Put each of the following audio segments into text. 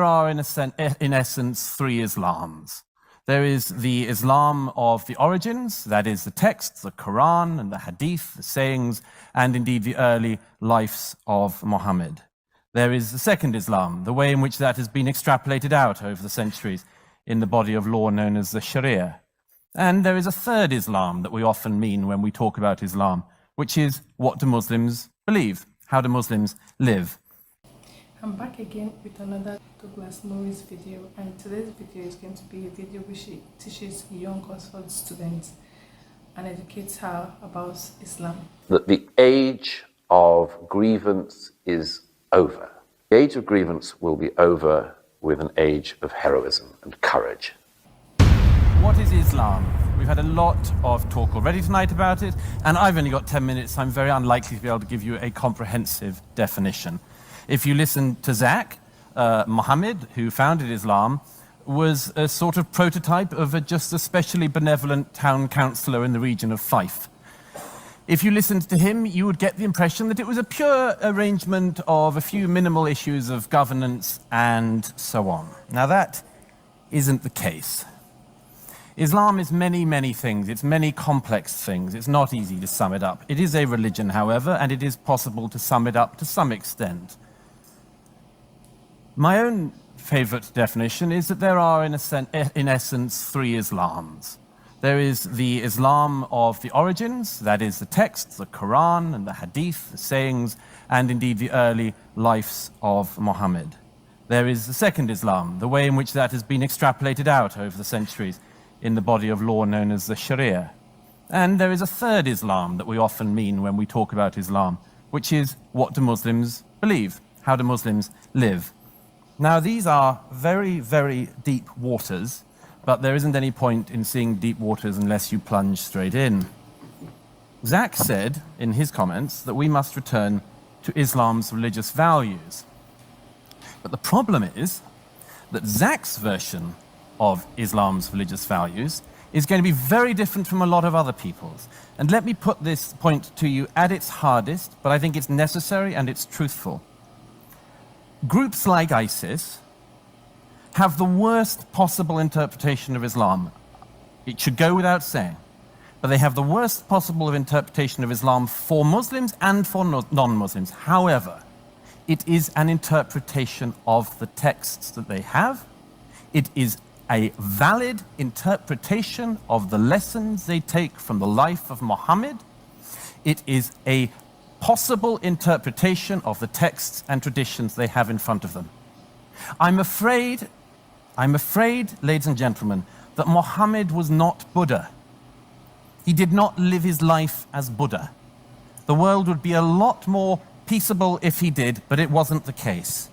There are, in essence, three Islams. There is the Islam of the origins, that is the texts, the Quran and the Hadith, the sayings, and indeed the early lives of Muhammad. There is the second Islam, the way in which that has been extrapolated out over the centuries in the body of law known as the Sharia. And there is a third Islam that we often mean when we talk about Islam, which is, what do Muslims believe? How do Muslims live? I'm back again with another Douglas Morris video, and today's video is going to be a video which teaches young Oxford students and educates her about Islam. That the age of grievance is over. The age of grievance will be over with an age of heroism and courage. What is Islam? We've had a lot of talk already tonight about it, and I've only got 10 minutes, so I'm very unlikely to be able to give you a comprehensive definition. If you listen to Zach, Muhammad, who founded Islam, was a sort of prototype of just a specially benevolent town councillor in the region of Fife. If you listened to him, you would get the impression that it was a pure arrangement of a few minimal issues of governance and so on. Now that isn't the case. Islam is many, many things. It's many complex things. It's not easy to sum it up. It is a religion, however, and it is possible to sum it up to some extent. My own favorite definition is that there are, in essence, three Islams. There is the Islam of the origins, that is the texts, the Quran and the Hadith, the sayings, and indeed the early lives of Muhammad. There is the second Islam, the way in which that has been extrapolated out over the centuries in the body of law known as the Sharia. And there is a third Islam that we often mean when we talk about Islam, which is, what do Muslims believe? How do Muslims live? Now, these are very, very deep waters, but there isn't any point in seeing deep waters unless you plunge straight in. Zach said in his comments that we must return to Islam's religious values. But the problem is that Zach's version of Islam's religious values is going to be very different from a lot of other people's. And let me put this point to you at its hardest, but I think it's necessary and it's truthful. Groups like ISIS have the worst possible interpretation of Islam. It should go without saying. But they have the worst possible interpretation of Islam for Muslims and for non-Muslims. However, it is an interpretation of the texts that they have. It is a valid interpretation of the lessons they take from the life of Muhammad. It is a possible interpretation of the texts and traditions they have in front of them. I'm afraid, ladies and gentlemen, that Muhammad was not Buddha. He did not live his life as Buddha. The world would be a lot more peaceable if he did, but it wasn't the case.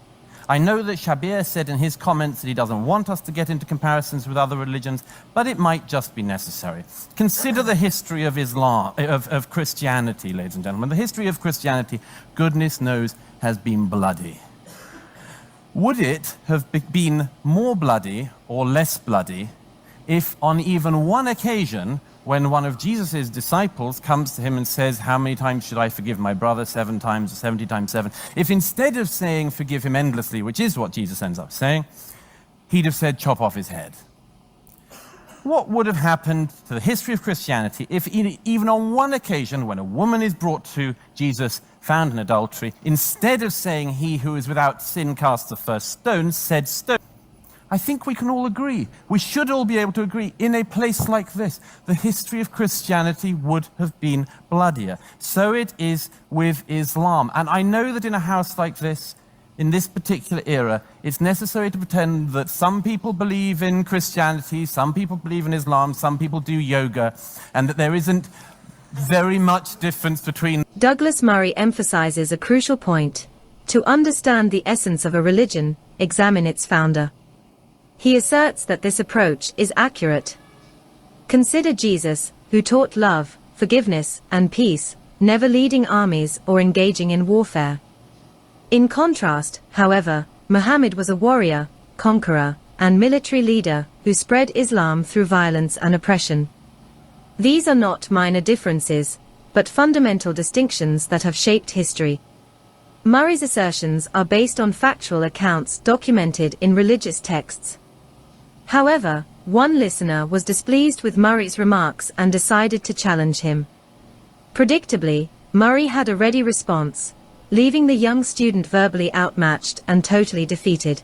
I know that Shabir said in his comments that he doesn't want us to get into comparisons with other religions, but it might just be necessary. Consider the history of Islam, of Christianity, ladies and gentlemen. The history of Christianity, goodness knows, has been bloody. Would it have been more bloody or less bloody if on even one occasion, when one of Jesus' disciples comes to him and says, how many times should I forgive my brother? 7 times or 70 times 7. If instead of saying forgive him endlessly, which is what Jesus ends up saying, he'd have said chop off his head. What would have happened to the history of Christianity if even on one occasion when a woman is brought to Jesus found in adultery, instead of saying he who is without sin casts the first stone, said stone? I think we can all agree, we should all be able to agree, in a place like this, the history of Christianity would have been bloodier. So it is with Islam. And I know that in a house like this, in this particular era, it's necessary to pretend that some people believe in Christianity, some people believe in Islam, some people do yoga, and that there isn't very much difference between. Douglas Murray emphasizes a crucial point. To understand the essence of a religion, examine its founder. He asserts that this approach is accurate. Consider Jesus, who taught love, forgiveness, and peace, never leading armies or engaging in warfare. In contrast, however, Muhammad was a warrior, conqueror, and military leader who spread Islam through violence and oppression. These are not minor differences, but fundamental distinctions that have shaped history. Murray's assertions are based on factual accounts documented in religious texts. However, one listener was displeased with Murray's remarks and decided to challenge him. Predictably, Murray had a ready response, leaving the young student verbally outmatched and totally defeated.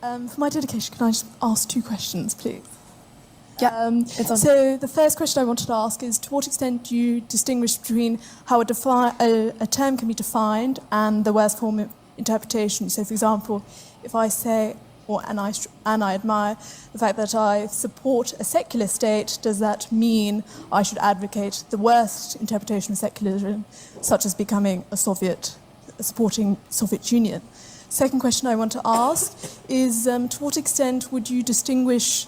For my dedication, can I just ask 2 questions, please? Yeah, it's on. So the first question I wanted to ask is, to what extent do you distinguish between how a term can be defined and the worst form of interpretation? So, for example, if I say, and I admire the fact that I support a secular state, does that mean I should advocate the worst interpretation of secularism, such as becoming supporting Soviet Union? Second question I want to ask is, to what extent would you distinguish,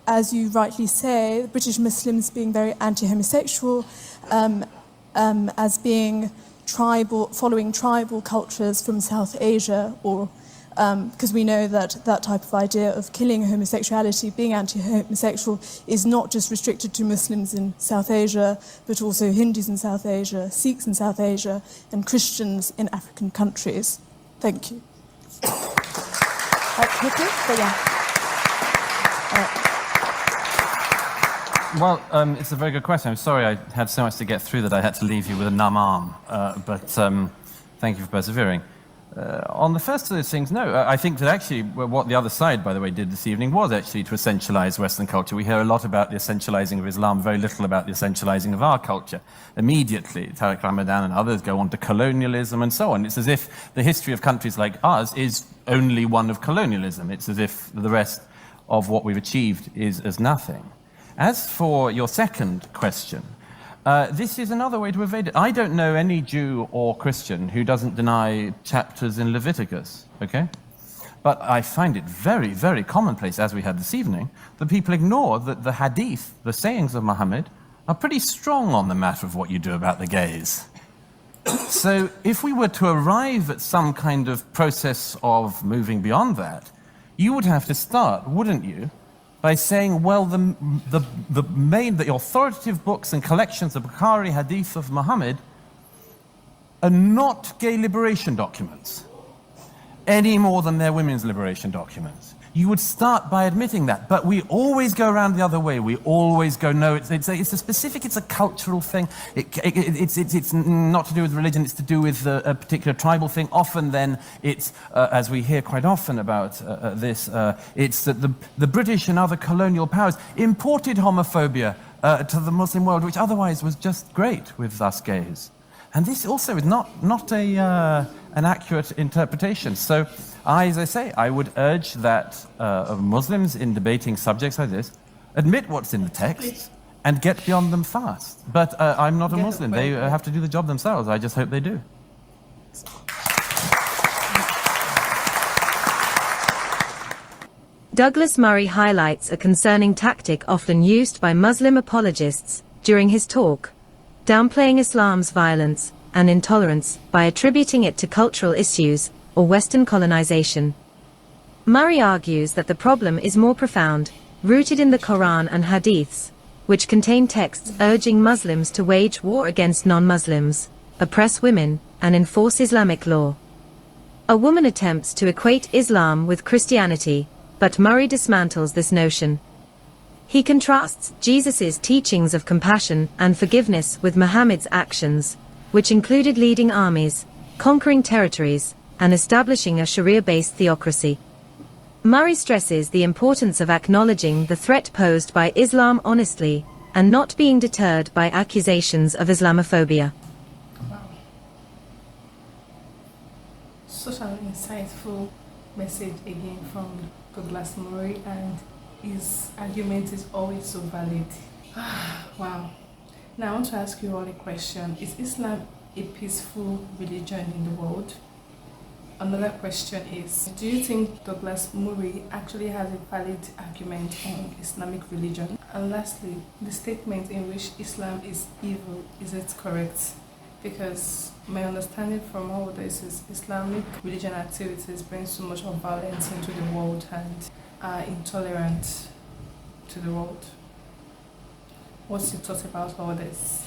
as you rightly say, British Muslims being very anti-homosexual, as being following tribal cultures from South Asia, or because we know that that type of idea of killing homosexuality, being anti-homosexual, is not just restricted to Muslims in South Asia, but also Hindus in South Asia, Sikhs in South Asia, and Christians in African countries. Thank you. Quickly, but yeah. Well, it's a very good question. I'm sorry I had so much to get through that I had to leave you with a numb arm, but thank you for persevering. On the first of those things, no. I think that actually what the other side, by the way, did this evening was actually to essentialize Western culture. We hear a lot about the essentializing of Islam, very little about the essentializing of our culture. Immediately, Tariq Ramadan and others go on to colonialism and so on. It's as if the history of countries like ours is only one of colonialism. It's as if the rest of what we've achieved is as nothing. As for your second question, this is another way to evade it. I don't know any Jew or Christian who doesn't deny chapters in Leviticus, okay? But I find it very, very commonplace, as we had this evening, that people ignore that the hadith, the sayings of Muhammad, are pretty strong on the matter of what you do about the gays. So if we were to arrive at some kind of process of moving beyond that, you would have to start, wouldn't you, by saying, well, the authoritative books and collections of Bukhari hadith of Muhammad are not gay liberation documents, any more than they're women's liberation documents. You would start by admitting that, but we always go around the other way. We always go, no, it's a specific, it's a cultural thing. It's not to do with religion, it's to do with a particular tribal thing. Often then, it's, as we hear quite often about this, it's that the British and other colonial powers imported homophobia to the Muslim world, which otherwise was just great with us gays. And this also is not an accurate interpretation. So, as I say, I would urge that Muslims in debating subjects like this admit what's in the text and get beyond them fast. But I'm not a Muslim. They have to do the job themselves. I just hope they do. Douglas Murray highlights a concerning tactic often used by Muslim apologists during his talk, downplaying Islam's violence and intolerance by attributing it to cultural issues or Western colonization. Murray argues that the problem is more profound, rooted in the Quran and Hadiths, which contain texts urging Muslims to wage war against non-Muslims, oppress women, and enforce Islamic law. A woman attempts to equate Islam with Christianity, but Murray dismantles this notion. He contrasts Jesus' teachings of compassion and forgiveness with Muhammad's actions, which included leading armies, conquering territories, and establishing a Sharia-based theocracy. Murray stresses the importance of acknowledging the threat posed by Islam honestly, and not being deterred by accusations of Islamophobia. Wow. Such an insightful message again from Douglas Murray, and his argument is always so valid. Wow. Now I want to ask you all a question. Is Islam a peaceful religion in the world? Another question is, do you think Douglas Murray actually has a valid argument on Islamic religion? And lastly, the statement in which Islam is evil, is it correct? Because my understanding from all this is Islamic religion activities bring so much of violence into the world and are intolerant to the world. What's your thought about all this?